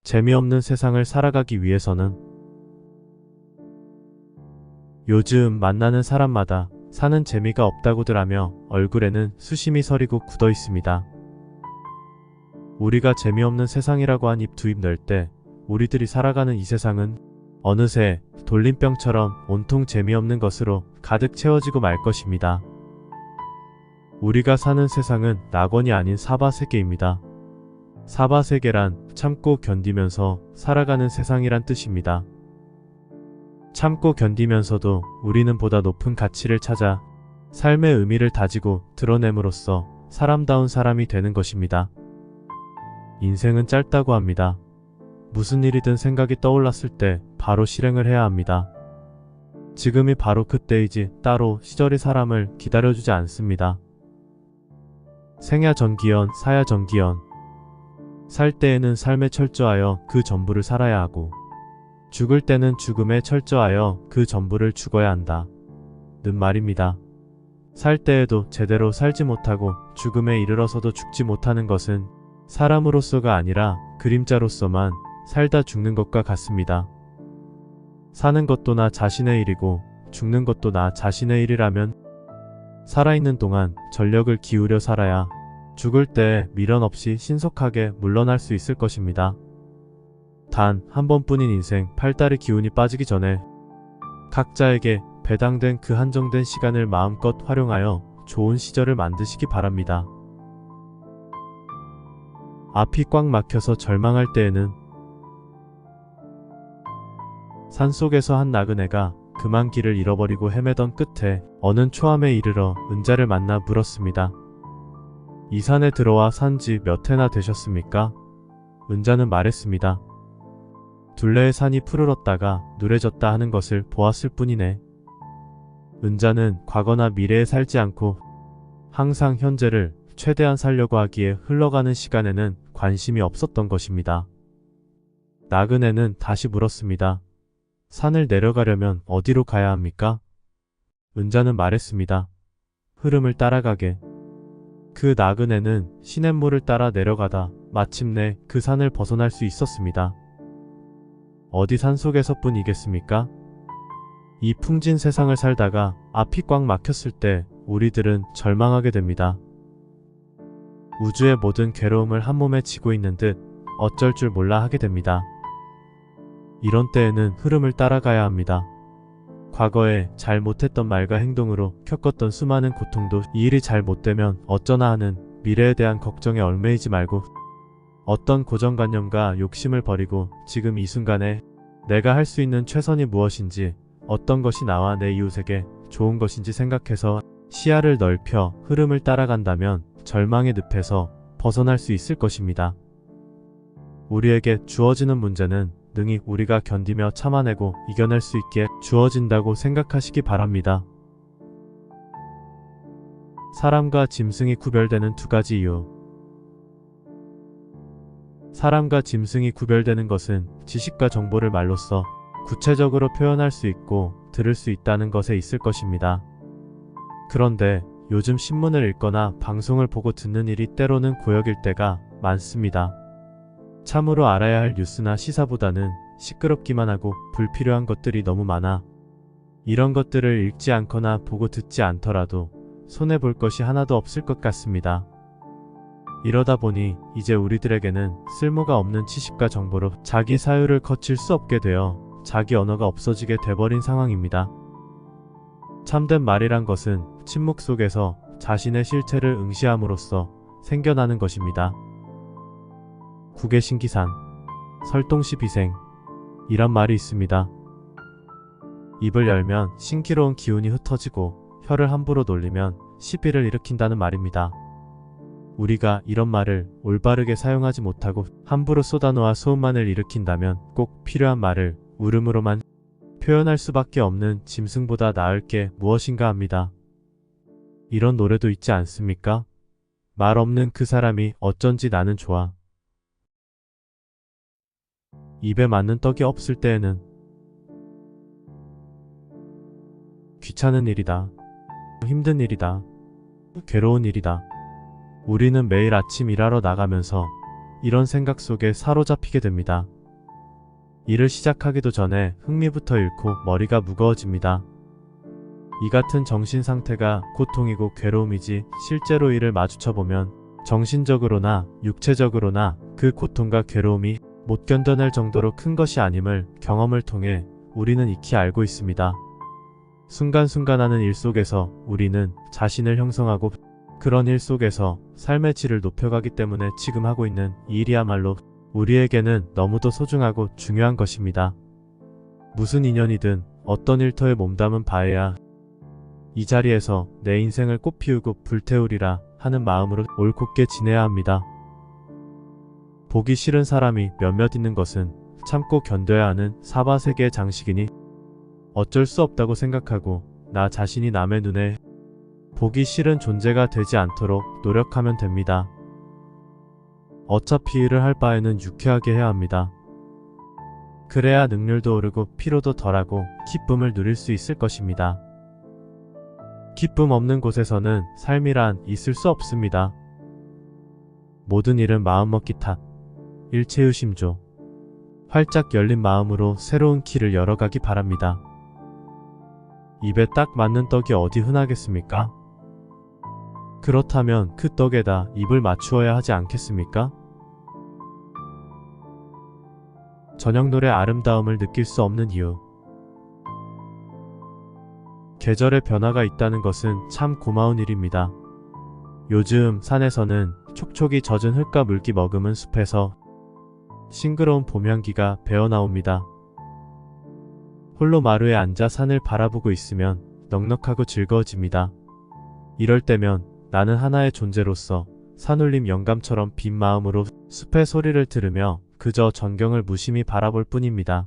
재미없는 세상을 살아가기 위해서는 요즘 만나는 사람마다 사는 재미가 없다고들 하며 얼굴에는 수심이 서리고 굳어 있습니다. 우리가 재미없는 세상이라고 한 입 두 입 낼 때 우리들이 살아가는 이 세상은 어느새 돌림병처럼 온통 재미없는 것으로 가득 채워지고 말 것입니다. 우리가 사는 세상은 낙원이 아닌 사바세계입니다. 사바세계란 참고 견디면서 살아가는 세상이란 뜻입니다. 참고 견디면서도 우리는 보다 높은 가치를 찾아 삶의 의미를 다지고 드러냄으로써 사람다운 사람이 되는 것입니다. 인생은 짧다고 합니다. 무슨 일이든 생각이 떠올랐을 때 바로 실행을 해야 합니다. 지금이 바로 그때이지 따로 시절이 사람을 기다려주지 않습니다. 생야정기연, 사야정기연. 살 때에는 삶에 철저하여 그 전부를 살아야 하고 죽을 때는 죽음에 철저하여 그 전부를 죽어야 한다. 는 말입니다. 살 때에도 제대로 살지 못하고 죽음에 이르러서도 죽지 못하는 것은 사람으로서가 아니라 그림자로서만 살다 죽는 것과 같습니다. 사는 것도 나 자신의 일이고 죽는 것도 나 자신의 일이라면 살아있는 동안 전력을 기울여 살아야 죽을 때 미련 없이 신속하게 물러날 수 있을 것입니다. 단 한 번뿐인 인생 팔다리 기운이 빠지기 전에 각자에게 배당된 그 한정된 시간을 마음껏 활용하여 좋은 시절을 만드시기 바랍니다. 앞이 꽉 막혀서 절망할 때에는 산속에서 한 나그네가 그만 길을 잃어버리고 헤매던 끝에 어느 초암에 이르러 은자를 만나 물었습니다. 이 산에 들어와 산지 몇 해나 되셨습니까? 은자는 말했습니다. 둘레의 산이 푸르렀다가 누래졌다 하는 것을 보았을 뿐이네. 은자는 과거나 미래에 살지 않고 항상 현재를 최대한 살려고 하기에 흘러가는 시간에는 관심이 없었던 것입니다. 나그네는 다시 물었습니다. 산을 내려가려면 어디로 가야 합니까? 은자는 말했습니다. 흐름을 따라가게. 그 나그네는 시냇물을 따라 내려가다 마침내 그 산을 벗어날 수 있었습니다. 어디 산속에서뿐이겠습니까? 이 풍진 세상을 살다가 앞이 꽉 막혔을 때 우리들은 절망하게 됩니다. 우주의 모든 괴로움을 한 몸에 지고 있는 듯 어쩔 줄 몰라 하게 됩니다. 이런 때에는 흐름을 따라가야 합니다. 과거에 잘 못했던 말과 행동으로 겪었던 수많은 고통도 이 일이 잘 못되면 어쩌나 하는 미래에 대한 걱정에 얽매이지 말고 어떤 고정관념과 욕심을 버리고 지금 이 순간에 내가 할 수 있는 최선이 무엇인지 어떤 것이 나와 내 이웃에게 좋은 것인지 생각해서 시야를 넓혀 흐름을 따라간다면 절망의 늪에서 벗어날 수 있을 것입니다. 우리에게 주어지는 문제는 능히 우리가 견디며 참아내고 이겨낼 수 있게 주어진다고 생각하시기 바랍니다. 사람과 짐승이 구별되는 두 가지 이유. 사람과 짐승이 구별되는 것은 지식과 정보를 말로써 구체적으로 표현할 수 있고 들을 수 있다는 것에 있을 것입니다. 그런데 요즘 신문을 읽거나 방송을 보고 듣는 일이 때로는 고역일 때가 많습니다. 참으로 알아야 할 뉴스나 시사보다는 시끄럽기만 하고 불필요한 것들이 너무 많아 이런 것들을 읽지 않거나 보고 듣지 않더라도 손해볼 것이 하나도 없을 것 같습니다. 이러다 보니 이제 우리들에게는 쓸모가 없는 지식과 정보로 자기 사유를 거칠 수 없게 되어 자기 언어가 없어지게 돼버린 상황입니다. 참된 말이란 것은 침묵 속에서 자신의 실체를 응시함으로써 생겨나는 것입니다. 국외신기산, 설동시 비생 이란 말이 있습니다. 입을 열면 신기로운 기운이 흩어지고 혀를 함부로 놀리면 시비를 일으킨다는 말입니다. 우리가 이런 말을 올바르게 사용하지 못하고 함부로 쏟아놓아 소음만을 일으킨다면 꼭 필요한 말을 울음으로만 표현할 수밖에 없는 짐승보다 나을 게 무엇인가 합니다. 이런 노래도 있지 않습니까? 말 없는 그 사람이 어쩐지 나는 좋아. 입에 맞는 떡이 없을 때에는 귀찮은 일이다. 힘든 일이다. 괴로운 일이다. 우리는 매일 아침 일하러 나가면서 이런 생각 속에 사로잡히게 됩니다. 일을 시작하기도 전에 흥미부터 잃고 머리가 무거워집니다. 이 같은 정신 상태가 고통이고 괴로움이지 실제로 이를 마주쳐보면 정신적으로나 육체적으로나 그 고통과 괴로움이 못 견뎌낼 정도로 큰 것이 아님을 경험을 통해 우리는 익히 알고 있습니다. 순간순간 하는 일 속에서 우리는 자신을 형성하고 그런 일 속에서 삶의 질을 높여가기 때문에 지금 하고 있는 이 일이야말로 우리에게는 너무도 소중하고 중요한 것입니다. 무슨 인연이든 어떤 일터에 몸담은 바에야 이 자리에서 내 인생을 꽃피우고 불태우리라 하는 마음으로 올곧게 지내야 합니다. 보기 싫은 사람이 몇몇 있는 것은 참고 견뎌야 하는 사바세계의 장식이니 어쩔 수 없다고 생각하고 나 자신이 남의 눈에 보기 싫은 존재가 되지 않도록 노력하면 됩니다. 어차피 일을 할 바에는 유쾌하게 해야 합니다. 그래야 능률도 오르고 피로도 덜하고 기쁨을 누릴 수 있을 것입니다. 기쁨 없는 곳에서는 삶이란 있을 수 없습니다. 모든 일은 마음먹기 탓. 일체유심조. 활짝 열린 마음으로 새로운 길을 열어가기 바랍니다. 입에 딱 맞는 떡이 어디 흔하겠습니까? 그렇다면 그 떡에다 입을 맞추어야 하지 않겠습니까? 저녁노래 아름다움을 느낄 수 없는 이유. 계절의 변화가 있다는 것은 참 고마운 일입니다. 요즘 산에서는 촉촉이 젖은 흙과 물기 머금은 숲에서 싱그러운 봄향기가 배어나옵니다. 홀로 마루에 앉아 산을 바라보고 있으면 넉넉하고 즐거워집니다. 이럴 때면 나는 하나의 존재로서 산울림 영감처럼 빈 마음으로 숲의 소리를 들으며 그저 전경을 무심히 바라볼 뿐입니다.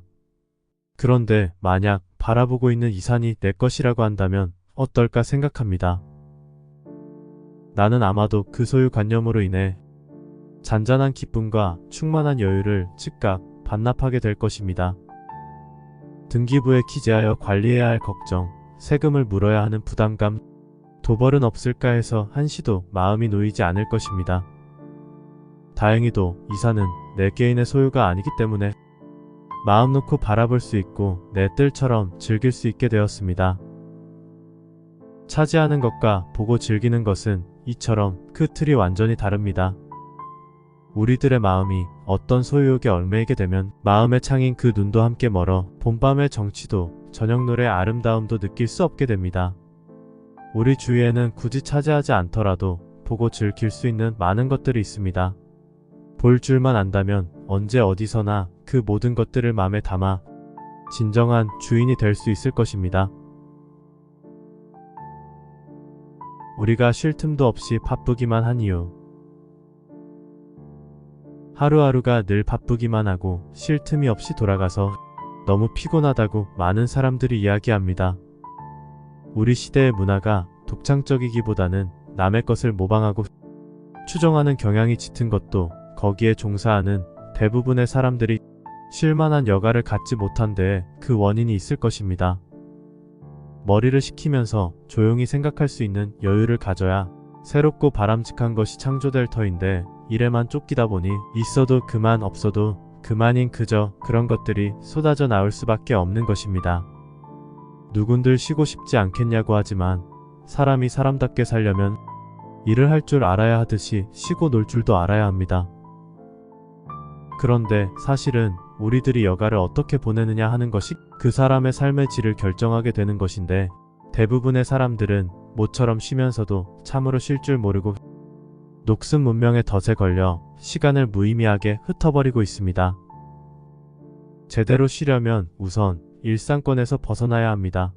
그런데 만약 바라보고 있는 이 산이 내 것이라고 한다면 어떨까 생각합니다. 나는 아마도 그 소유관념으로 인해 잔잔한 기쁨과 충만한 여유를 즉각 반납하게 될 것입니다. 등기부에 기재하여 관리해야 할 걱정, 세금을 물어야 하는 부담감, 도벌은 없을까 해서 한시도 마음이 놓이지 않을 것입니다. 다행히도 이 산은 내 개인의 소유가 아니기 때문에 마음 놓고 바라볼 수 있고 내 뜰처럼 즐길 수 있게 되었습니다. 차지하는 것과 보고 즐기는 것은 이처럼 그 틀이 완전히 다릅니다. 우리들의 마음이 어떤 소유욕에 얽매이게 되면 마음의 창인 그 눈도 함께 멀어 봄밤의 정취도 저녁노래의 아름다움도 느낄 수 없게 됩니다. 우리 주위에는 굳이 차지하지 않더라도 보고 즐길 수 있는 많은 것들이 있습니다. 볼 줄만 안다면 언제 어디서나 그 모든 것들을 마음에 담아 진정한 주인이 될 수 있을 것입니다. 우리가 쉴 틈도 없이 바쁘기만 한 이유. 하루하루가 늘 바쁘기만 하고 쉴 틈이 없이 돌아가서 너무 피곤하다고 많은 사람들이 이야기합니다. 우리 시대의 문화가 독창적이기보다는 남의 것을 모방하고 추종하는 경향이 짙은 것도 거기에 종사하는 대부분의 사람들이 쉴만한 여가를 갖지 못한 데에 그 원인이 있을 것입니다. 머리를 식히면서 조용히 생각할 수 있는 여유를 가져야 새롭고 바람직한 것이 창조될 터인데 일에만 쫓기다 보니 있어도 그만 없어도 그만인 그저 그런 것들이 쏟아져 나올 수밖에 없는 것입니다. 누군들 쉬고 싶지 않겠냐고 하지만 사람이 사람답게 살려면 일을 할 줄 알아야 하듯이 쉬고 놀 줄도 알아야 합니다. 그런데 사실은 우리들이 여가를 어떻게 보내느냐 하는 것이 그 사람의 삶의 질을 결정하게 되는 것인데 대부분의 사람들은 모처럼 쉬면서도 참으로 쉴 줄 모르고 녹슨 문명의 덫에 걸려 시간을 무의미하게 흩어버리고 있습니다. 제대로 쉬려면 우선 일상권에서 벗어나야 합니다.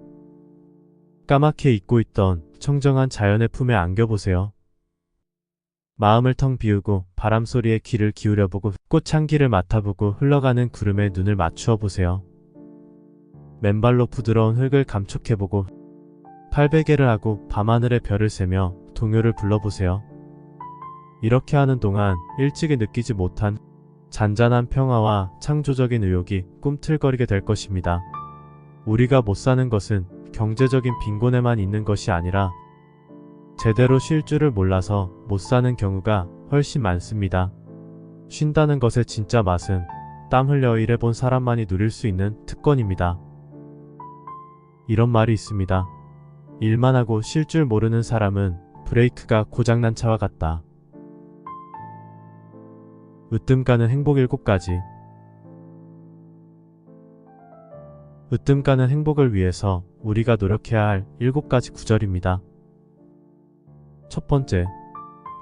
까맣게 잊고 있던 청정한 자연의 품에 안겨보세요. 마음을 텅 비우고 바람소리에 귀를 기울여보고 꽃향기를 맡아보고 흘러가는 구름에 눈을 맞추어 보세요. 맨발로 부드러운 흙을 감촉해보고 팔베개를 하고 밤하늘의 별을 세며 동요를 불러보세요. 이렇게 하는 동안 일찍이 느끼지 못한 잔잔한 평화와 창조적인 의욕이 꿈틀거리게 될 것입니다. 우리가 못 사는 것은 경제적인 빈곤에만 있는 것이 아니라 제대로 쉴 줄을 몰라서 못 사는 경우가 훨씬 많습니다. 쉰다는 것의 진짜 맛은 땀 흘려 일해본 사람만이 누릴 수 있는 특권입니다. 이런 말이 있습니다. 일만 하고 쉴 줄 모르는 사람은 브레이크가 고장난 차와 같다. 으뜸 가는 행복 7가지. 으뜸 가는 행복을 위해서 우리가 노력해야 할 7가지 구절입니다. 첫 번째,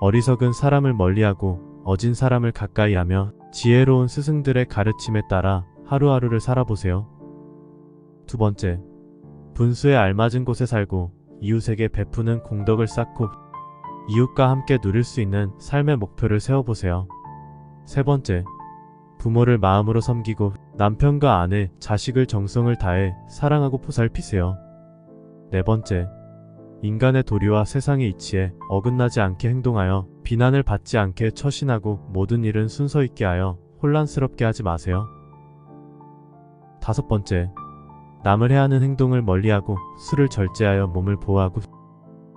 어리석은 사람을 멀리하고 어진 사람을 가까이하며 지혜로운 스승들의 가르침에 따라 하루하루를 살아보세요. 두 번째, 분수에 알맞은 곳에 살고 이웃에게 베푸는 공덕을 쌓고 이웃과 함께 누릴 수 있는 삶의 목표를 세워보세요. 세 번째, 부모를 마음으로 섬기고 남편과 아내, 자식을 정성을 다해 사랑하고 보살피세요. 네 번째, 인간의 도리와 세상의 이치에 어긋나지 않게 행동하여 비난을 받지 않게 처신하고 모든 일은 순서 있게 하여 혼란스럽게 하지 마세요. 다섯 번째, 남을 해하는 행동을 멀리하고 술을 절제하여 몸을 보호하고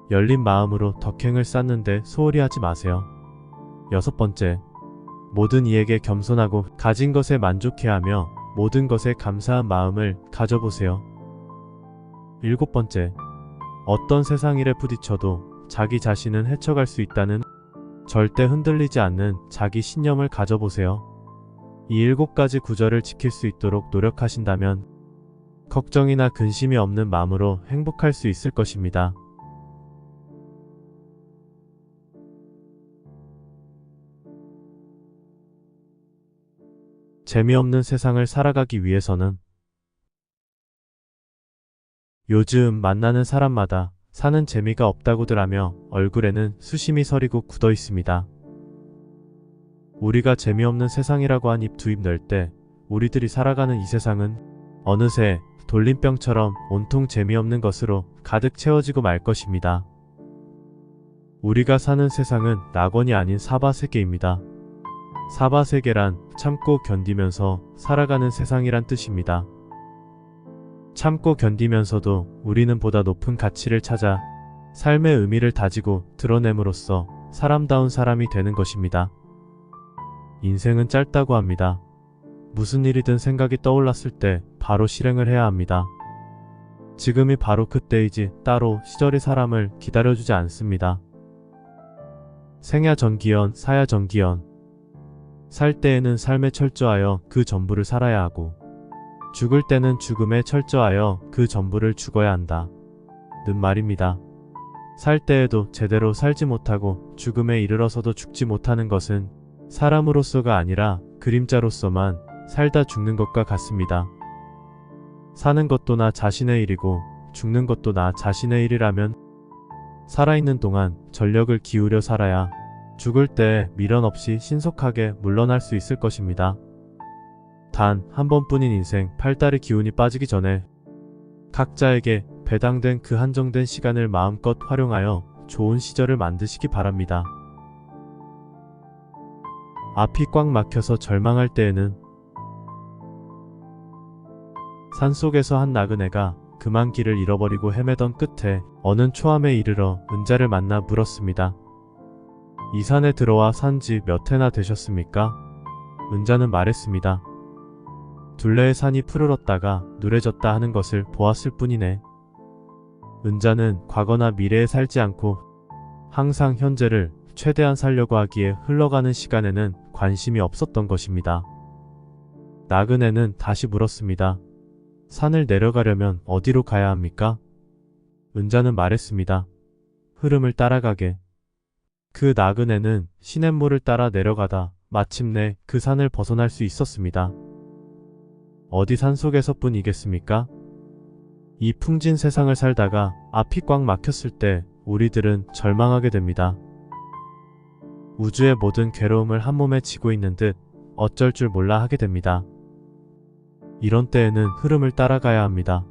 열린 마음으로 덕행을 쌓는데 소홀히 하지 마세요. 여섯 번째, 모든 이에게 겸손하고 가진 것에 만족해하며 모든 것에 감사한 마음을 가져보세요. 일곱 번째, 어떤 세상 일에 부딪혀도 자기 자신은 헤쳐갈 수 있다는 절대 흔들리지 않는 자기 신념을 가져보세요. 이 7가지 구절을 지킬 수 있도록 노력하신다면 걱정이나 근심이 없는 마음으로 행복할 수 있을 것입니다. 재미없는 세상을 살아가기 위해서는 요즘 만나는 사람마다 사는 재미가 없다고들 하며 얼굴에는 수심이 서리고 굳어 있습니다. 우리가 재미없는 세상이라고 한 입 두 입 널 때 우리들이 살아가는 이 세상은 어느새 돌림병처럼 온통 재미없는 것으로 가득 채워지고 말 것입니다. 우리가 사는 세상은 낙원이 아닌 사바세계입니다. 사바세계란 참고 견디면서 살아가는 세상이란 뜻입니다. 참고 견디면서도 우리는 보다 높은 가치를 찾아 삶의 의미를 다지고 드러냄으로써 사람다운 사람이 되는 것입니다. 인생은 짧다고 합니다. 무슨 일이든 생각이 떠올랐을 때 바로 실행을 해야 합니다. 지금이 바로 그때이지 따로 시절이 사람을 기다려주지 않습니다. 생야전기연, 사야전기연. 살 때에는 삶에 철저하여 그 전부를 살아야 하고 죽을 때는 죽음에 철저하여 그 전부를 죽어야 한다. 는 말입니다. 살 때에도 제대로 살지 못하고 죽음에 이르러서도 죽지 못하는 것은 사람으로서가 아니라 그림자로서만 살다 죽는 것과 같습니다. 사는 것도 나 자신의 일이고 죽는 것도 나 자신의 일이라면 살아있는 동안 전력을 기울여 살아야 죽을 때 미련 없이 신속하게 물러날 수 있을 것입니다. 단 한 번뿐인 인생 팔다리 기운이 빠지기 전에 각자에게 배당된 그 한정된 시간을 마음껏 활용하여 좋은 시절을 만드시기 바랍니다. 앞이 꽉 막혀서 절망할 때에는 산속에서 한 나그네가 그만 길을 잃어버리고 헤매던 끝에 어느 초암에 이르러 은자를 만나 물었습니다. 이 산에 들어와 산지 몇 해나 되셨습니까? 은자는 말했습니다. 둘레의 산이 푸르렀다가 누래졌다 하는 것을 보았을 뿐이네. 은자는 과거나 미래에 살지 않고 항상 현재를 최대한 살려고 하기에 흘러가는 시간에는 관심이 없었던 것입니다. 나그네는 다시 물었습니다. 산을 내려가려면 어디로 가야 합니까? 은자는 말했습니다. 흐름을 따라가게. 그 나그네는 시냇물을 따라 내려가다 마침내 그 산을 벗어날 수 있었습니다. 어디 산속에서뿐이겠습니까? 이 풍진 세상을 살다가 앞이 꽉 막혔을 때 우리들은 절망하게 됩니다. 우주의 모든 괴로움을 한 몸에 지고 있는 듯 어쩔 줄 몰라 하게 됩니다. 이런 때에는 흐름을 따라가야 합니다.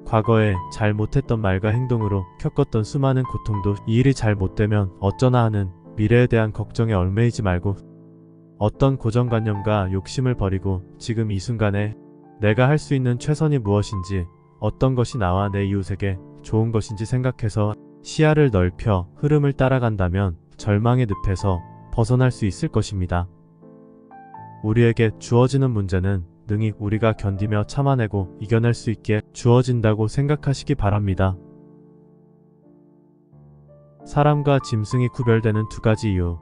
과거에 잘 못했던 말과 행동으로 겪었던 수많은 고통도 이 일이 잘 못되면 어쩌나 하는 미래에 대한 걱정에 얽매이지 말고 어떤 고정관념과 욕심을 버리고 지금 이 순간에 내가 할 수 있는 최선이 무엇인지 어떤 것이 나와 내 이웃에게 좋은 것인지 생각해서 시야를 넓혀 흐름을 따라간다면 절망의 늪에서 벗어날 수 있을 것입니다. 우리에게 주어지는 문제는 능히 우리가 견디며 참아내고 이겨낼 수 있게 주어진다고 생각하시기 바랍니다. 사람과 짐승이 구별되는 두 가지 이유.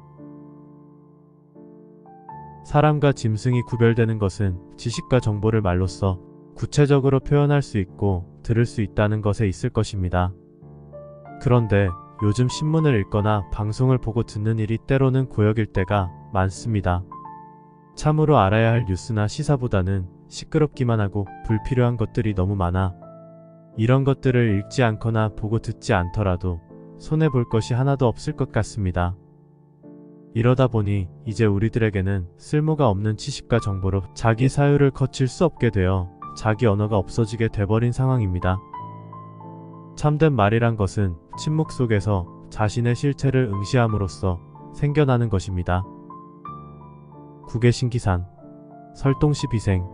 사람과 짐승이 구별되는 것은 지식과 정보를 말로써 구체적으로 표현할 수 있고 들을 수 있다는 것에 있을 것입니다. 그런데 요즘 신문을 읽거나 방송을 보고 듣는 일이 때로는 고역일 때가 많습니다. 참으로 알아야 할 뉴스나 시사보다는 시끄럽기만 하고 불필요한 것들이 너무 많아 이런 것들을 읽지 않거나 보고 듣지 않더라도 손해볼 것이 하나도 없을 것 같습니다. 이러다 보니 이제 우리들에게는 쓸모가 없는 지식과 정보로 자기 사유를 거칠 수 없게 되어 자기 언어가 없어지게 돼버린 상황입니다. 참된 말이란 것은 침묵 속에서 자신의 실체를 응시함으로써 생겨나는 것입니다. 국외신기산, 설동시 비생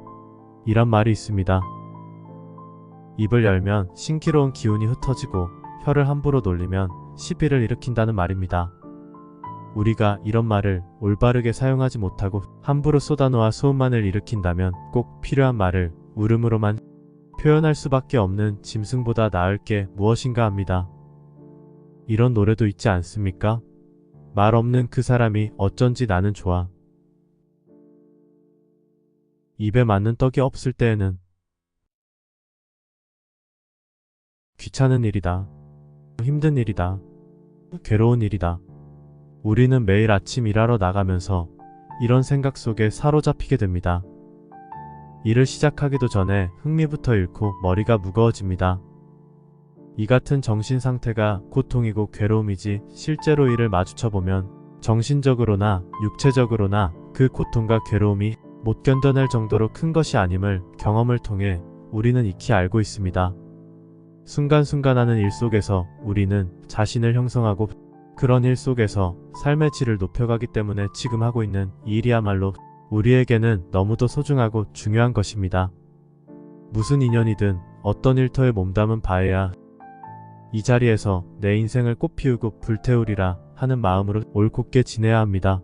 이란 말이 있습니다. 입을 열면 신기로운 기운이 흩어지고 혀를 함부로 놀리면 시비를 일으킨다는 말입니다. 우리가 이런 말을 올바르게 사용하지 못하고 함부로 쏟아놓아 소음만을 일으킨다면 꼭 필요한 말을 울음으로만 표현할 수밖에 없는 짐승보다 나을 게 무엇인가 합니다. 이런 노래도 있지 않습니까? 말 없는 그 사람이 어쩐지 나는 좋아. 입에 맞는 떡이 없을 때에는 귀찮은 일이다. 힘든 일이다. 괴로운 일이다. 우리는 매일 아침 일하러 나가면서 이런 생각 속에 사로잡히게 됩니다. 일을 시작하기도 전에 흥미부터 잃고 머리가 무거워집니다. 이 같은 정신 상태가 고통이고 괴로움이지 실제로 이를 마주쳐보면 정신적으로나 육체적으로나 그 고통과 괴로움이 못 견뎌낼 정도로 큰 것이 아님을 경험을 통해 우리는 익히 알고 있습니다. 순간순간 하는 일 속에서 우리는 자신을 형성하고 그런 일 속에서 삶의 질을 높여가기 때문에 지금 하고 있는 이 일이야말로 우리에게는 너무도 소중하고 중요한 것입니다. 무슨 인연이든 어떤 일터에 몸담은 바에야 이 자리에서 내 인생을 꽃피우고 불태우리라 하는 마음으로 옳곱게 지내야 합니다.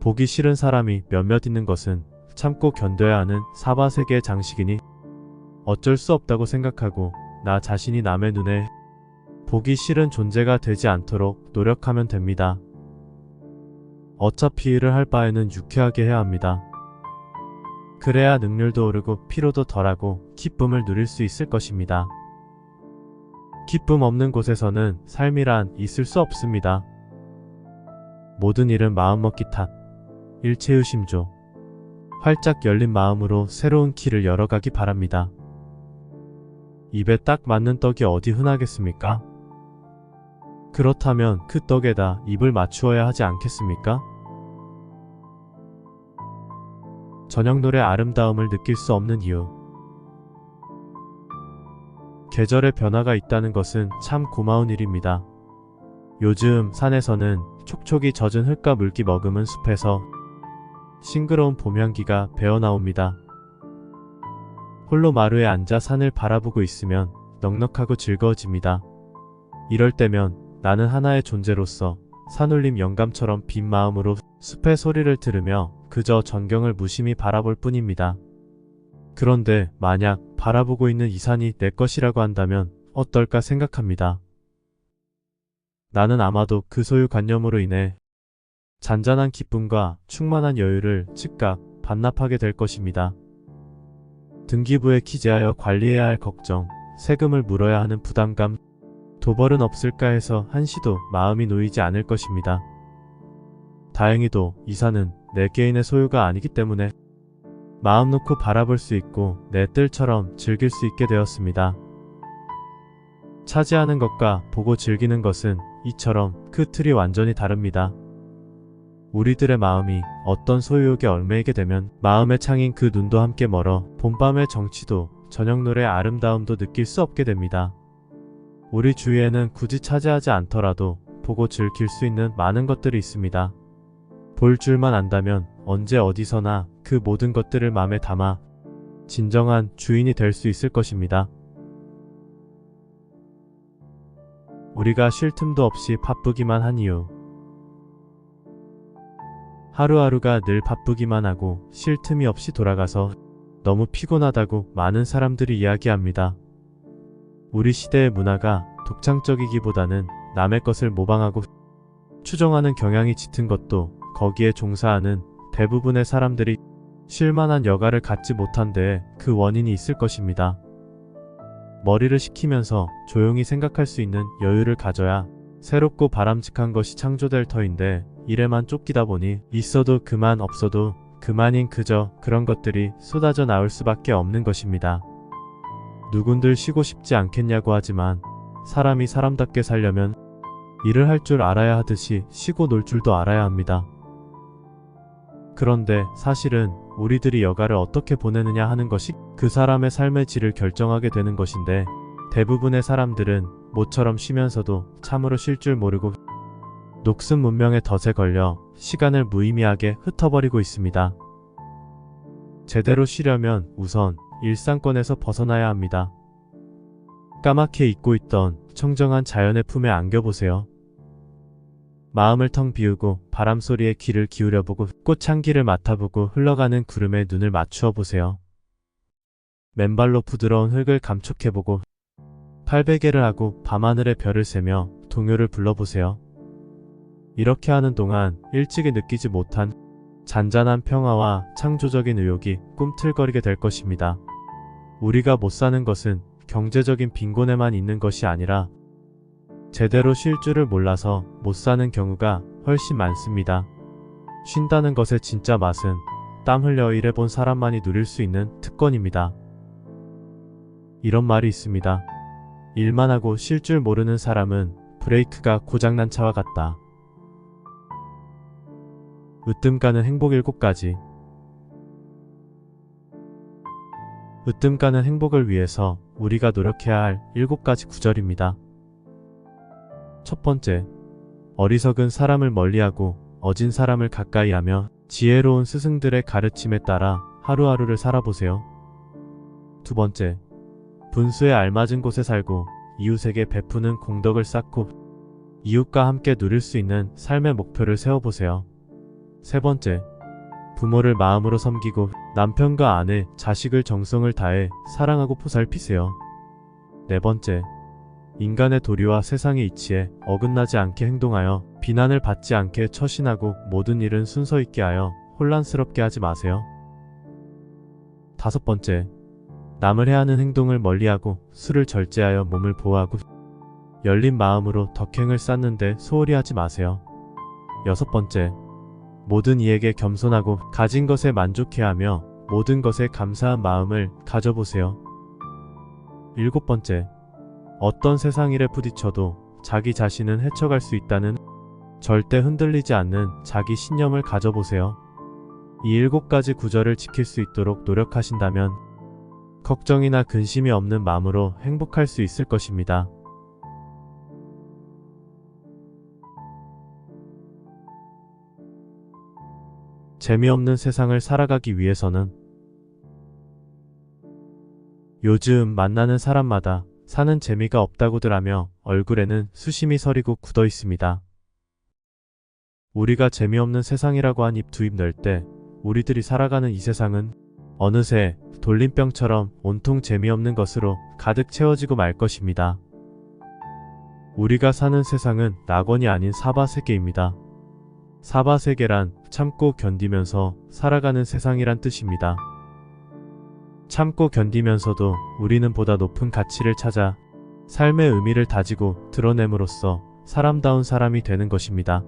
보기 싫은 사람이 몇몇 있는 것은 참고 견뎌야 하는 사바세계의 장식이니 어쩔 수 없다고 생각하고 나 자신이 남의 눈에 보기 싫은 존재가 되지 않도록 노력하면 됩니다. 어차피 일을 할 바에는 유쾌하게 해야 합니다. 그래야 능률도 오르고 피로도 덜하고 기쁨을 누릴 수 있을 것입니다. 기쁨 없는 곳에서는 삶이란 있을 수 없습니다. 모든 일은 마음먹기 탓. 일체유심조. 활짝 열린 마음으로 새로운 길을 열어가기 바랍니다. 입에 딱 맞는 떡이 어디 흔하겠습니까? 그렇다면 그 떡에다 입을 맞추어야 하지 않겠습니까? 저녁노래 아름다움을 느낄 수 없는 이유. 계절의 변화가 있다는 것은 참 고마운 일입니다. 요즘 산에서는 촉촉이 젖은 흙과 물기 머금은 숲에서 싱그러운 봄향기가 배어나옵니다. 홀로 마루에 앉아 산을 바라보고 있으면 넉넉하고 즐거워집니다. 이럴 때면 나는 하나의 존재로서 산울림 영감처럼 빈 마음으로 숲의 소리를 들으며 그저 전경을 무심히 바라볼 뿐입니다. 그런데 만약 바라보고 있는 이 산이 내 것이라고 한다면 어떨까 생각합니다. 나는 아마도 그 소유관념으로 인해 잔잔한 기쁨과 충만한 여유를 즉각 반납하게 될 것입니다. 등기부에 기재하여 관리해야 할 걱정, 세금을 물어야 하는 부담감, 도벌은 없을까 해서 한시도 마음이 놓이지 않을 것입니다. 다행히도 이 산은 내 개인의 소유가 아니기 때문에 마음 놓고 바라볼 수 있고 내 뜰처럼 즐길 수 있게 되었습니다. 차지하는 것과 보고 즐기는 것은 이처럼 그 틀이 완전히 다릅니다. 우리들의 마음이 어떤 소유욕에 얽매이게 되면 마음의 창인 그 눈도 함께 멀어 봄밤의 정취도 저녁노래의 아름다움도 느낄 수 없게 됩니다. 우리 주위에는 굳이 차지하지 않더라도 보고 즐길 수 있는 많은 것들이 있습니다. 볼 줄만 안다면 언제 어디서나 그 모든 것들을 마음에 담아 진정한 주인이 될 수 있을 것입니다. 우리가 쉴 틈도 없이 바쁘기만 한 이유. 하루하루가 늘 바쁘기만 하고 쉴 틈이 없이 돌아가서 너무 피곤하다고 많은 사람들이 이야기합니다. 우리 시대의 문화가 독창적이기보다는 남의 것을 모방하고 추종하는 경향이 짙은 것도 거기에 종사하는 대부분의 사람들이 쉴만한 여가를 갖지 못한 데에 그 원인이 있을 것입니다. 머리를 식히면서 조용히 생각할 수 있는 여유를 가져야 새롭고 바람직한 것이 창조될 터인데 일에만 쫓기다 보니 있어도 그만 없어도 그만인 그저 그런 것들이 쏟아져 나올 수밖에 없는 것입니다. 누군들 쉬고 싶지 않겠냐고 하지만 사람이 사람답게 살려면 일을 할 줄 알아야 하듯이 쉬고 놀 줄도 알아야 합니다. 그런데 사실은 우리들이 여가를 어떻게 보내느냐 하는 것이 그 사람의 삶의 질을 결정하게 되는 것인데 대부분의 사람들은 모처럼 쉬면서도 참으로 쉴 줄 모르고 녹슨 문명의 덫에 걸려 시간을 무의미하게 흩어버리고 있습니다. 제대로 쉬려면 우선 일상권에서 벗어나야 합니다. 까맣게 잊고 있던 청정한 자연의 품에 안겨보세요. 마음을 텅 비우고 바람소리에 귀를 기울여보고 꽃향기를 맡아보고 흘러가는 구름에 눈을 맞추어 보세요. 맨발로 부드러운 흙을 감촉해보고 팔베개를 하고 밤하늘의 별을 세며 동요를 불러보세요. 이렇게 하는 동안 일찍이 느끼지 못한 잔잔한 평화와 창조적인 의욕이 꿈틀거리게 될 것입니다. 우리가 못 사는 것은 경제적인 빈곤에만 있는 것이 아니라 제대로 쉴 줄을 몰라서 못 사는 경우가 훨씬 많습니다. 쉰다는 것의 진짜 맛은 땀 흘려 일해본 사람만이 누릴 수 있는 특권입니다. 이런 말이 있습니다. 일만 하고 쉴 줄 모르는 사람은 브레이크가 고장난 차와 같다. 으뜸 가는 행복 7가지. 으뜸 가는 행복을 위해서 우리가 노력해야 할 7가지 구절입니다. 첫 번째, 어리석은 사람을 멀리하고 어진 사람을 가까이하며 지혜로운 스승들의 가르침에 따라 하루하루를 살아보세요. 두 번째, 분수에 알맞은 곳에 살고 이웃에게 베푸는 공덕을 쌓고 이웃과 함께 누릴 수 있는 삶의 목표를 세워보세요. 세 번째, 부모를 마음으로 섬기고 남편과 아내, 자식을 정성을 다해 사랑하고 보살피세요. 네 번째, 인간의 도리와 세상의 이치에 어긋나지 않게 행동하여 비난을 받지 않게 처신하고 모든 일은 순서 있게 하여 혼란스럽게 하지 마세요. 다섯 번째, 남을 해하는 행동을 멀리하고 술을 절제하여 몸을 보호하고 열린 마음으로 덕행을 쌓는데 소홀히 하지 마세요. 여섯 번째, 모든 이에게 겸손하고 가진 것에 만족해하며 모든 것에 감사한 마음을 가져보세요. 일곱 번째, 어떤 세상 일에 부딪혀도 자기 자신은 헤쳐갈 수 있다는 절대 흔들리지 않는 자기 신념을 가져보세요. 이 7가지 구절을 지킬 수 있도록 노력하신다면 걱정이나 근심이 없는 마음으로 행복할 수 있을 것입니다. 재미없는 세상을 살아가기 위해서는 요즘 만나는 사람마다 사는 재미가 없다고들 하며 얼굴에는 수심이 서리고 굳어 있습니다. 우리가 재미없는 세상이라고 한 입 두 입 널 때 우리들이 살아가는 이 세상은 어느새 돌림병처럼 온통 재미없는 것으로 가득 채워지고 말 것입니다. 우리가 사는 세상은 낙원이 아닌 사바세계입니다. 사바세계란 참고 견디면서 살아가는 세상이란 뜻입니다. 참고 견디면서도 우리는 보다 높은 가치를 찾아 삶의 의미를 다지고 드러냄으로써 사람다운 사람이 되는 것입니다.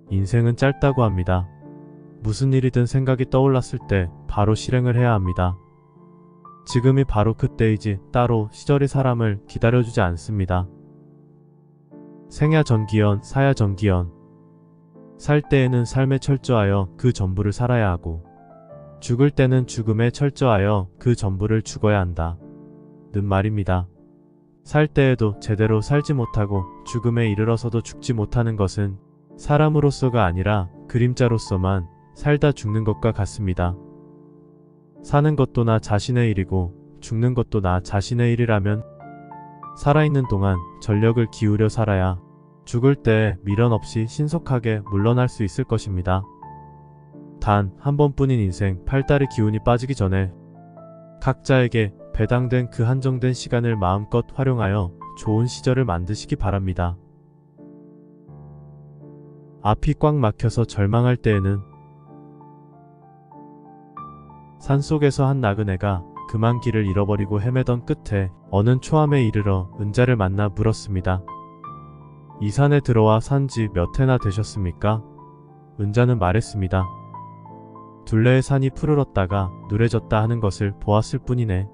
인생은 짧다고 합니다. 무슨 일이든 생각이 떠올랐을 때 바로 실행을 해야 합니다. 지금이 바로 그때이지 따로 시절이 사람을 기다려주지 않습니다. 생야전기연, 사야전기연. 살 때에는 삶에 철저하여 그 전부를 살아야 하고 죽을 때는 죽음에 철저하여 그 전부를 죽어야 한다. 는 말입니다. 살 때에도 제대로 살지 못하고 죽음에 이르러서도 죽지 못하는 것은 사람으로서가 아니라 그림자로서만 살다 죽는 것과 같습니다. 사는 것도 나 자신의 일이고 죽는 것도 나 자신의 일이라면 살아있는 동안 전력을 기울여 살아야 죽을 때 미련 없이 신속하게 물러날 수 있을 것입니다. 단 한 번뿐인 인생 팔다리 기운이 빠지기 전에 각자에게 배당된 그 한정된 시간을 마음껏 활용하여 좋은 시절을 만드시기 바랍니다. 앞이 꽉 막혀서 절망할 때에는 산속에서 한 나그네가 그만 길을 잃어버리고 헤매던 끝에 어느 초암에 이르러 은자를 만나 물었습니다. 이 산에 들어와 산지 몇 해나 되셨습니까? 은자는 말했습니다. 둘레의 산이 푸르렀다가 누래졌다 하는 것을 보았을 뿐이네.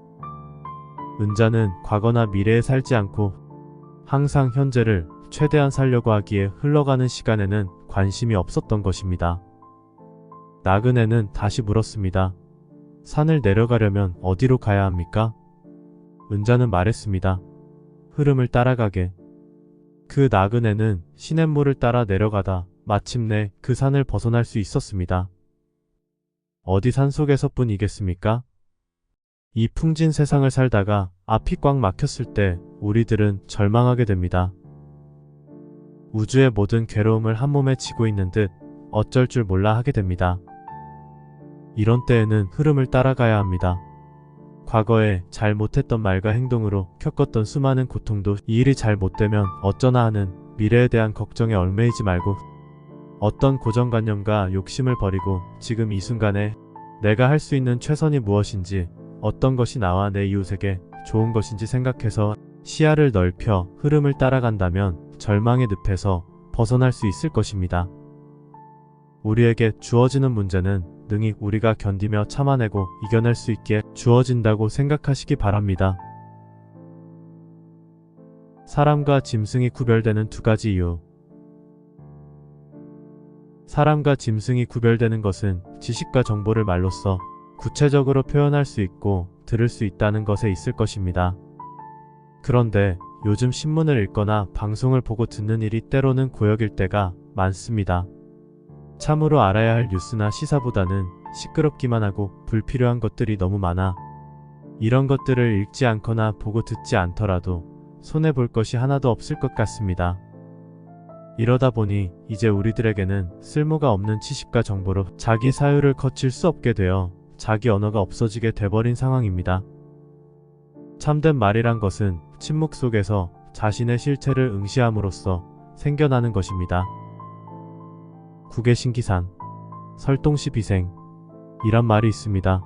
은자는 과거나 미래에 살지 않고 항상 현재를 최대한 살려고 하기에 흘러가는 시간에는 관심이 없었던 것입니다. 나그네는 다시 물었습니다. 산을 내려가려면 어디로 가야 합니까? 은자는 말했습니다. 흐름을 따라가게. 그 나그네는 시냇물을 따라 내려가다 마침내 그 산을 벗어날 수 있었습니다. 어디 산속에서뿐이겠습니까? 이 풍진 세상을 살다가 앞이 꽉 막혔을 때 우리들은 절망하게 됩니다. 우주의 모든 괴로움을 한 몸에 지고 있는 듯 어쩔 줄 몰라 하게 됩니다. 이런 때에는 흐름을 따라가야 합니다. 과거에 잘 못했던 말과 행동으로 겪었던 수많은 고통도 이 일이 잘 못되면 어쩌나 하는 미래에 대한 걱정에 얽매이지 말고 어떤 고정관념과 욕심을 버리고 지금 이 순간에 내가 할 수 있는 최선이 무엇인지 어떤 것이 나와 내 이웃에게 좋은 것인지 생각해서 시야를 넓혀 흐름을 따라간다면 절망의 늪에서 벗어날 수 있을 것입니다. 우리에게 주어지는 문제는 능히 우리가 견디며 참아내고 이겨낼 수 있게 주어진다고 생각하시기 바랍니다. 사람과 짐승이 구별되는 두 가지 이유. 사람과 짐승이 구별되는 것은 지식과 정보를 말로써 구체적으로 표현할 수 있고 들을 수 있다는 것에 있을 것입니다. 그런데 요즘 신문을 읽거나 방송을 보고 듣는 일이 때로는 고역일 때가 많습니다. 참으로 알아야 할 뉴스나 시사보다는 시끄럽기만 하고 불필요한 것들이 너무 많아 이런 것들을 읽지 않거나 보고 듣지 않더라도 손해볼 것이 하나도 없을 것 같습니다. 이러다 보니 이제 우리들에게는 쓸모가 없는 지식과 정보로 자기 사유를 거칠 수 없게 되어 자기 언어가 없어지게 돼버린 상황입니다. 참된 말이란 것은 침묵 속에서 자신의 실체를 응시함으로써 생겨나는 것입니다. 국외신기산, 설동시 비생 이란 말이 있습니다.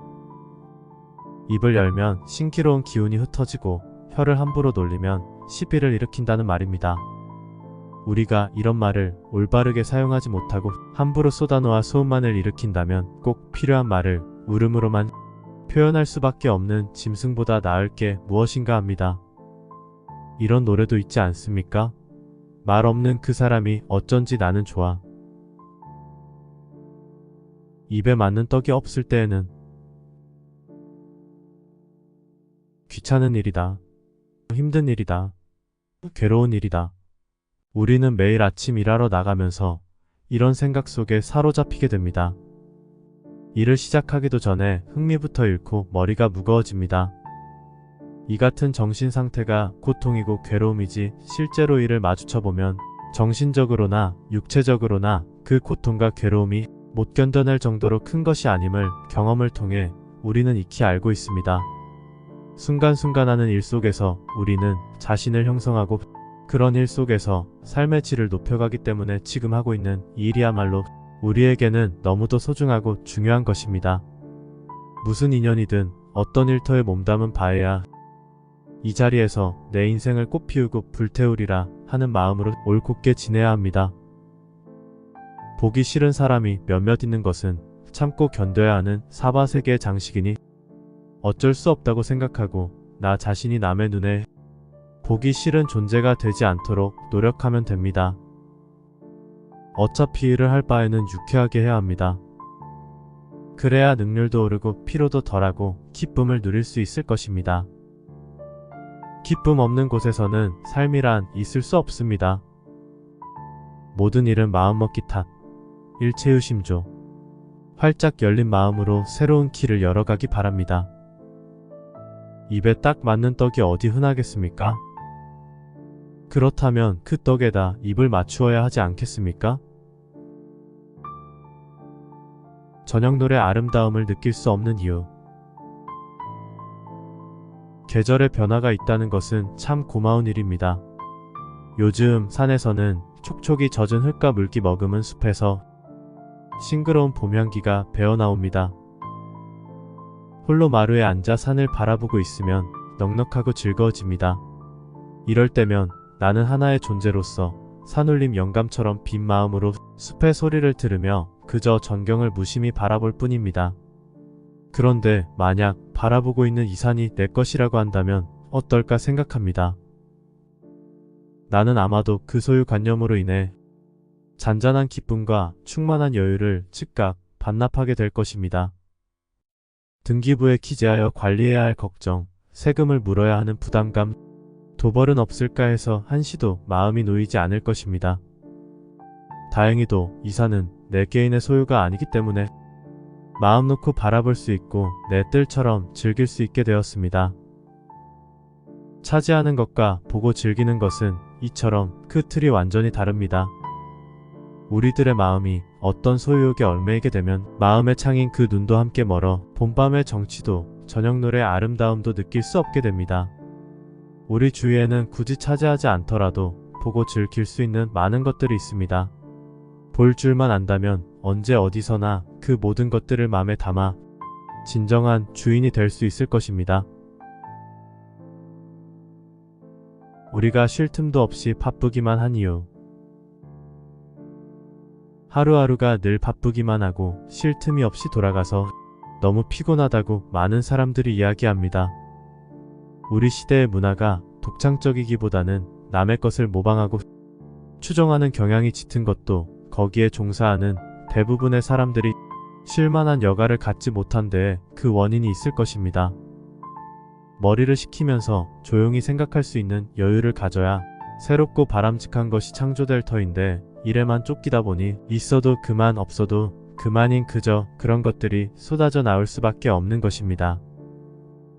입을 열면 신기로운 기운이 흩어지고 혀를 함부로 놀리면 시비를 일으킨다는 말입니다. 우리가 이런 말을 올바르게 사용하지 못하고 함부로 쏟아놓아 소음만을 일으킨다면 꼭 필요한 말을 울음으로만 표현할 수밖에 없는 짐승보다 나을 게 무엇인가 합니다. 이런 노래도 있지 않습니까? 말 없는 그 사람이 어쩐지 나는 좋아. 입에 맞는 떡이 없을 때에는 귀찮은 일이다. 힘든 일이다. 괴로운 일이다. 우리는 매일 아침 일하러 나가면서 이런 생각 속에 사로잡히게 됩니다. 일을 시작하기도 전에 흥미부터 잃고 머리가 무거워집니다. 이 같은 정신 상태가 고통이고 괴로움이지 실제로 이를 마주쳐보면 정신적으로나 육체적으로나 그 고통과 괴로움이 못 견뎌낼 정도로 큰 것이 아님을 경험을 통해 우리는 익히 알고 있습니다. 순간순간 하는 일 속에서 우리는 자신을 형성하고 그런 일 속에서 삶의 질을 높여가기 때문에 지금 하고 있는 이 일이야말로 우리에게는 너무도 소중하고 중요한 것입니다. 무슨 인연이든 어떤 일터에 몸담은 바에야 이 자리에서 내 인생을 꽃피우고 불태우리라 하는 마음으로 올곧게 지내야 합니다. 보기 싫은 사람이 몇몇 있는 것은 참고 견뎌야 하는 사바세계의 장식이니 어쩔 수 없다고 생각하고 나 자신이 남의 눈에 보기 싫은 존재가 되지 않도록 노력하면 됩니다. 어차피 일을 할 바에는 유쾌하게 해야 합니다. 그래야 능률도 오르고 피로도 덜하고 기쁨을 누릴 수 있을 것입니다. 기쁨 없는 곳에서는 삶이란 있을 수 없습니다. 모든 일은 마음먹기 탓. 일체유심조. 활짝 열린 마음으로 새로운 길을 열어가기 바랍니다. 입에 딱 맞는 떡이 어디 흔하겠습니까? 그렇다면 그 떡에다 입을 맞추어야 하지 않겠습니까? 저녁노래 아름다움을 느낄 수 없는 이유. 계절의 변화가 있다는 것은 참 고마운 일입니다. 요즘 산에서는 촉촉이 젖은 흙과 물기 머금은 숲에서 싱그러운 봄향기가 배어나옵니다. 홀로 마루에 앉아 산을 바라보고 있으면 넉넉하고 즐거워집니다. 이럴 때면 나는 하나의 존재로서 산울림 영감처럼 빈 마음으로 숲의 소리를 들으며 그저 전경을 무심히 바라볼 뿐입니다. 그런데 만약 바라보고 있는 이 산이 내 것이라고 한다면 어떨까 생각합니다. 나는 아마도 그 소유관념으로 인해 잔잔한 기쁨과 충만한 여유를 즉각 반납하게 될 것입니다. 등기부에 기재하여 관리해야 할 걱정, 세금을 물어야 하는 부담감, 도벌은 없을까 해서 한시도 마음이 놓이지 않을 것입니다. 다행히도 이 산은 내 개인의 소유가 아니기 때문에 마음 놓고 바라볼 수 있고 내 뜰처럼 즐길 수 있게 되었습니다. 차지하는 것과 보고 즐기는 것은 이처럼 그 틀이 완전히 다릅니다. 우리들의 마음이 어떤 소유욕에 얽매이게 되면 마음의 창인 그 눈도 함께 멀어 봄밤의 정취도 저녁노래의 아름다움도 느낄 수 없게 됩니다. 우리 주위에는 굳이 차지하지 않더라도 보고 즐길 수 있는 많은 것들이 있습니다. 볼 줄만 안다면 언제 어디서나 그 모든 것들을 마음에 담아 진정한 주인이 될 수 있을 것입니다. 우리가 쉴 틈도 없이 바쁘기만 한 이유. 하루하루가 늘 바쁘기만 하고 쉴 틈이 없이 돌아가서 너무 피곤하다고 많은 사람들이 이야기합니다. 우리 시대의 문화가 독창적이기보다는 남의 것을 모방하고 추종하는 경향이 짙은 것도 거기에 종사하는 대부분의 사람들이 쉴만한 여가를 갖지 못한 데에 그 원인이 있을 것입니다. 머리를 식히면서 조용히 생각할 수 있는 여유를 가져야 새롭고 바람직한 것이 창조될 터인데 일에만 쫓기다 보니 있어도 그만 없어도 그만인 그저 그런 것들이 쏟아져 나올 수밖에 없는 것입니다.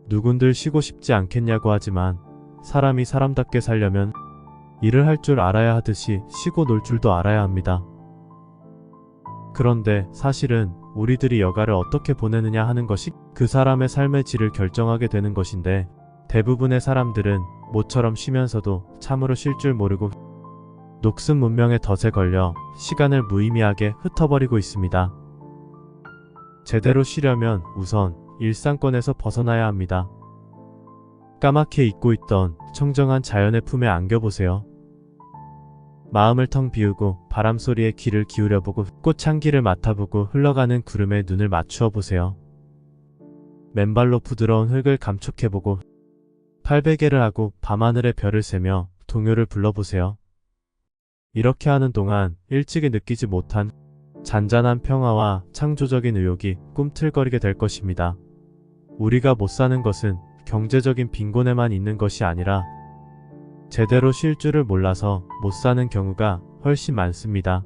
누군들 쉬고 싶지 않겠냐고 하지만 사람이 사람답게 살려면 일을 할 줄 알아야 하듯이 쉬고 놀 줄도 알아야 합니다. 그런데 사실은 우리들이 여가를 어떻게 보내느냐 하는 것이 그 사람의 삶의 질을 결정하게 되는 것인데 대부분의 사람들은 모처럼 쉬면서도 참으로 쉴 줄 모르고 녹슨 문명의 덫에 걸려 시간을 무의미하게 흩어버리고 있습니다. 제대로 쉬려면 우선 일상권에서 벗어나야 합니다. 까맣게 잊고 있던 청정한 자연의 품에 안겨보세요. 마음을 텅 비우고 바람소리에 귀를 기울여보고 꽃향기를 맡아보고 흘러가는 구름에 눈을 맞추어 보세요. 맨발로 부드러운 흙을 감촉해보고 팔베개를 하고 밤하늘의 별을 세며 동요를 불러보세요. 이렇게 하는 동안 일찍이 느끼지 못한 잔잔한 평화와 창조적인 의욕이 꿈틀거리게 될 것입니다. 우리가 못 사는 것은 경제적인 빈곤에만 있는 것이 아니라 제대로 쉴 줄을 몰라서 못 사는 경우가 훨씬 많습니다.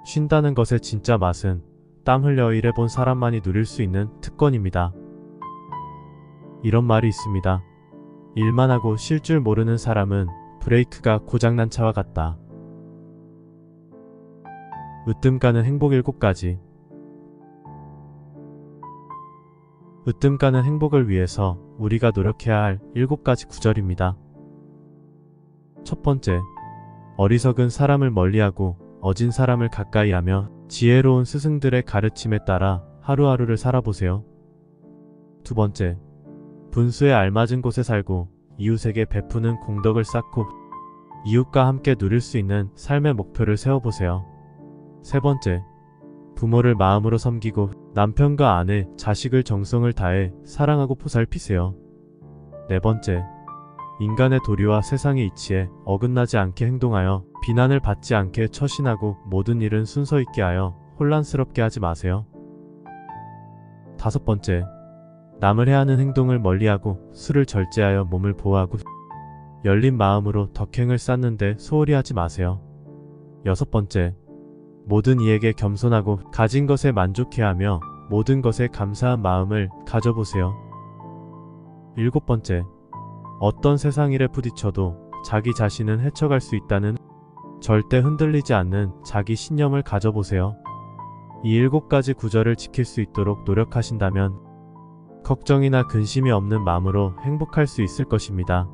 쉰다는 것의 진짜 맛은 땀 흘려 일해본 사람만이 누릴 수 있는 특권입니다. 이런 말이 있습니다. 일만 하고 쉴 줄 모르는 사람은 브레이크가 고장난 차와 같다. 으뜸 가는 행복 7가지. 으뜸 가는 행복을 위해서 우리가 노력해야 할 7가지 구절입니다. 첫 번째, 어리석은 사람을 멀리하고 어진 사람을 가까이하며 지혜로운 스승들의 가르침에 따라 하루하루를 살아보세요. 두 번째, 분수에 알맞은 곳에 살고 이웃에게 베푸는 공덕을 쌓고 이웃과 함께 누릴 수 있는 삶의 목표를 세워보세요. 세 번째, 부모를 마음으로 섬기고 남편과 아내, 자식을 정성을 다해 사랑하고 보살피세요. 네 번째, 인간의 도리와 세상의 이치에 어긋나지 않게 행동하여 비난을 받지 않게 처신하고 모든 일은 순서 있게 하여 혼란스럽게 하지 마세요. 다섯 번째, 남을 해하는 행동을 멀리하고 술을 절제하여 몸을 보호하고 열린 마음으로 덕행을 쌓는데 소홀히 하지 마세요. 여섯 번째, 모든 이에게 겸손하고 가진 것에 만족해하며 모든 것에 감사한 마음을 가져보세요. 일곱 번째, 어떤 세상 일에 부딪혀도 자기 자신은 헤쳐갈 수 있다는 절대 흔들리지 않는 자기 신념을 가져보세요. 이 7가지 구절을 지킬 수 있도록 노력하신다면 걱정이나 근심이 없는 마음으로 행복할 수 있을 것입니다.